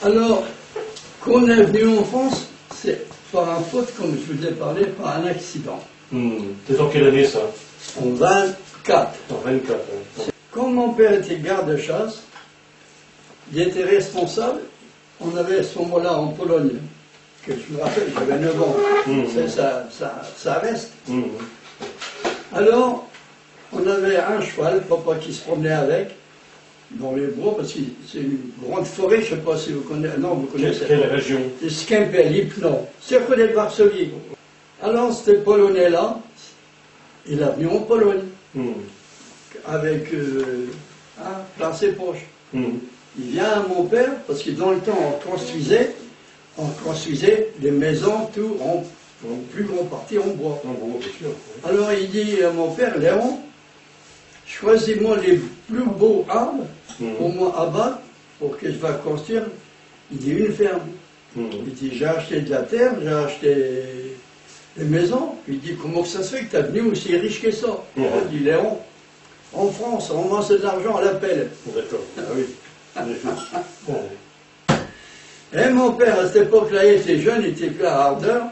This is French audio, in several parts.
Alors, qu'on est venu en France, c'est par un faute, comme je vous ai parlé, par un accident. C'est en quelle année ça? En 24. En 24. Ouais. Quand mon père était garde-chasse, il était responsable. On avait à ce moment-là en Pologne, que je me rappelle, j'avais 9 ans. Ça reste. Alors, on avait un cheval, papa qui se promenait avec, dans les bois, parce que c'est une grande forêt, je ne sais pas si vous connaissez. Non, vous connaissez. Quelle région? C'est Skimpel, Lipno. C'est à côté de Varsovie. Alors, ce Polonais-là, il est venu en Pologne, avec plein ses poches. Il vient à mon père, parce que dans le temps, on construisait des maisons, tout, en plus grande partie en bois. Bien sûr. Alors, il dit à mon père, Léon, choisis-moi les plus beaux arbres pour moi abattre, pour que je vais construire, il dit, une ferme. Il dit, j'ai acheté de la terre, j'ai acheté des maisons. Il dit, comment ça se fait que tu es venu aussi riche que ça? Il dit, Léon, en France, on mange de l'argent à la pelle. D'accord, ah oui. Et mon père, à cette époque-là, il était jeune, il était plein à ardeur.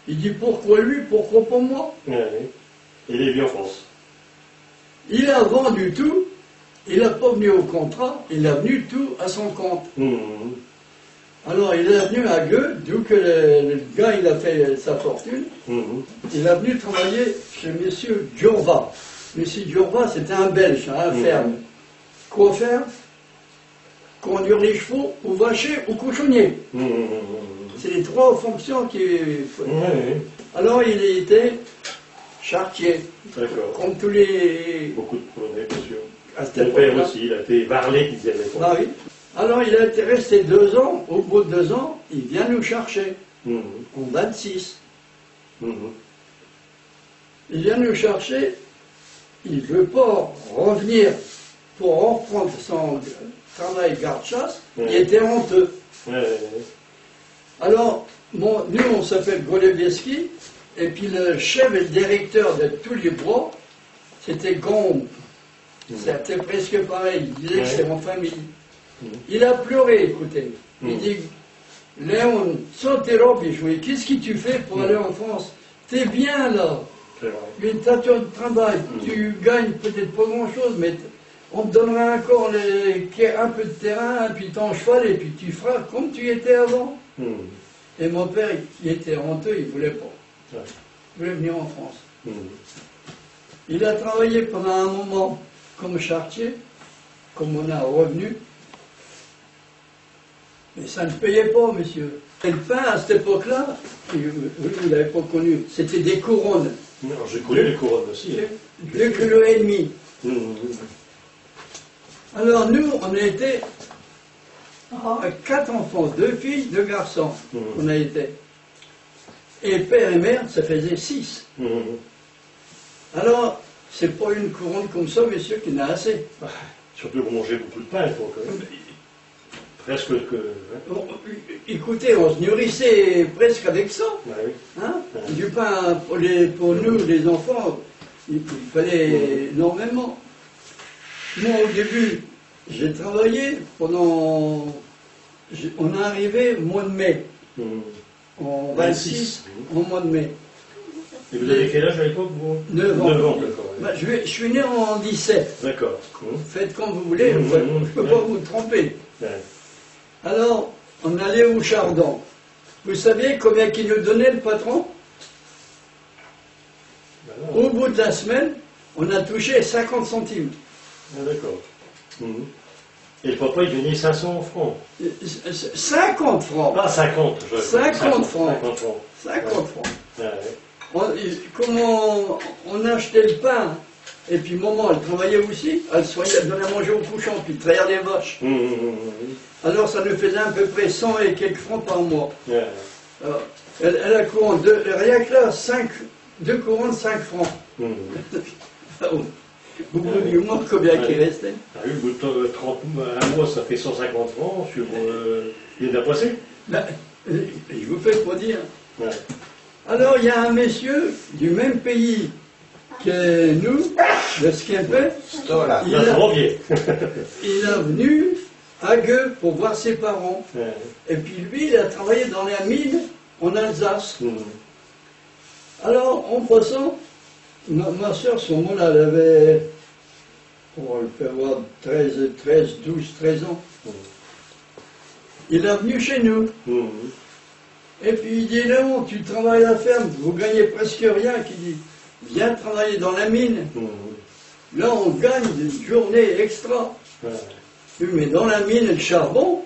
Il dit, pourquoi lui, pourquoi pas moi? Il est venu en France. Il a vendu tout, il n'a pas venu au contrat, il a venu tout à son compte. Alors il est venu à Gueux, d'où que le gars il a fait sa fortune. Il est venu travailler chez monsieur Djurva. Monsieur Djurva, c'était un Belge, un ferme. Quoi faire? Conduire les chevaux, ou vacher, ou cochonnier. C'est les trois fonctions qui... Alors il était charretier. D'accord. Comme tous les... Beaucoup de Polonais, bien sûr. Mon père aussi, il a été varlet, qu'ils disaient. Ah oui. Alors il a été resté 2 ans. Au bout de 2 ans, il vient nous chercher. En 26. Il vient nous chercher. Il ne veut pas revenir pour reprendre son travail garde-chasse. Il était honteux. Alors, nous, on s'appelle Golebieski. Et puis le chef et le directeur de tous les bois, c'était Gombe. C'était presque pareil. Il disait que c'était en famille. Il a pleuré, écoutez. Il dit, Léon, sans tes robes et jouer, qu'est-ce que tu fais pour aller en France? T'es bien là. Mais t'as ton travail, tu gagnes peut-être pas grand-chose, mais on te donnera encore un peu de terrain, puis ton cheval, et puis tu feras comme tu étais avant. Et mon père, il était honteux, il ne voulait pas. Il voulait venir en France. Il a travaillé pendant un moment comme charretier, comme on a revenu. Mais ça ne payait pas, monsieur. Et le pain, à cette époque-là, vous ne l'avez pas connu, c'était des couronnes. J'ai connu les couronnes aussi. 2,5 kg. Alors nous, on a été 4 enfants, 2 filles, 2 garçons. On a été. Et père et mère, ça faisait 6. Alors, c'est pas une couronne comme ça, monsieur, qui n'a assez. Surtout qu'on mangeait beaucoup de pain, il faut quand même. Presque que... Écoutez, on se nourrissait presque avec ça. Du pain, pour nous, les enfants, il fallait énormément. Moi, au début, j'ai travaillé pendant... On est arrivé au mois de mai. En 26, au mois de mai. Et vous avez quel âge à l'époque, vous? 9 ans. 9 ans, d'accord. Je suis né en 17. D'accord. Faites comme vous voulez, je ne peux pas vous tromper. Alors, on allait au Chardon. Vous saviez combien qu'il nous donnait le patron? Au bout de la semaine, on a touché 50 centimes. D'accord. Et le papa, il gagnait 500 francs. 50 francs. Ah, 50. 50 francs. 50 francs. Comment on achetait le pain, et puis maman, elle travaillait aussi, elle soignait, elle donnait à manger aux cochons, puis traire les vaches. Alors ça nous faisait à peu près 100 et quelques francs par mois. Alors, elle a couronne, rien que là, 2 couronnes, 5 francs. Vous pouvez du moins combien qui restait? Oui, au bout de 30 un mois, ça fait 150 francs sur les d'un passé. Je vous fais pas dire. Alors, il y a un monsieur du même pays que nous, de Skimpel. Il est venu à Gueux pour voir ses parents. Ouais. Et puis lui, il a travaillé dans la mine en Alsace. Alors, en passant, ma soeur, son moment, elle avait, on peut avoir 12, 13 ans. Il est venu chez nous. Et puis il dit, Léon, tu travailles à la ferme, vous gagnez presque rien. Il dit, viens travailler dans la mine. Là, on gagne une journée extra. Oui, mais dans la mine, le charbon,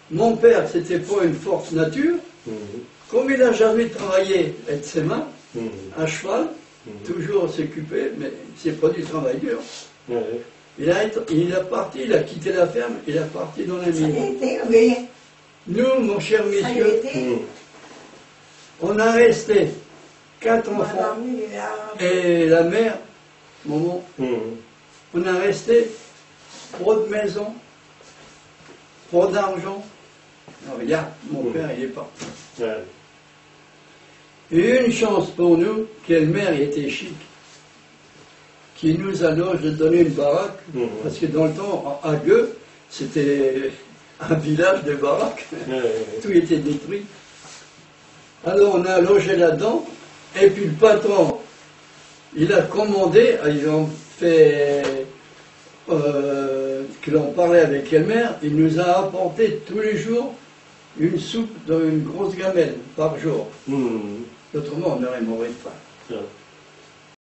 mon père, c'était pas une forte nature. Comme il n'a jamais travaillé avec ses mains, à cheval, toujours s'occuper, mais c'est pas du travail dur. Il a parti, il a quitté la ferme, il est parti dans la mine. Nous, mon cher monsieur, on a resté 4 enfants et la mère, maman, on a resté pas de maison, pas d'argent. Regarde, mon père, il est parti. Et une chance pour nous, quelle mère était chic, qui nous a donné une baraque, parce que dans le temps, à Gueux, c'était un village de baraques, tout était détruit. Alors on a logé là-dedans, et puis le patron, il a commandé, ils ont fait, que l'on parlait avec quelle mère, il nous a apporté tous les jours une soupe dans une grosse gamelle par jour. Autrement, on aurait mort de faim.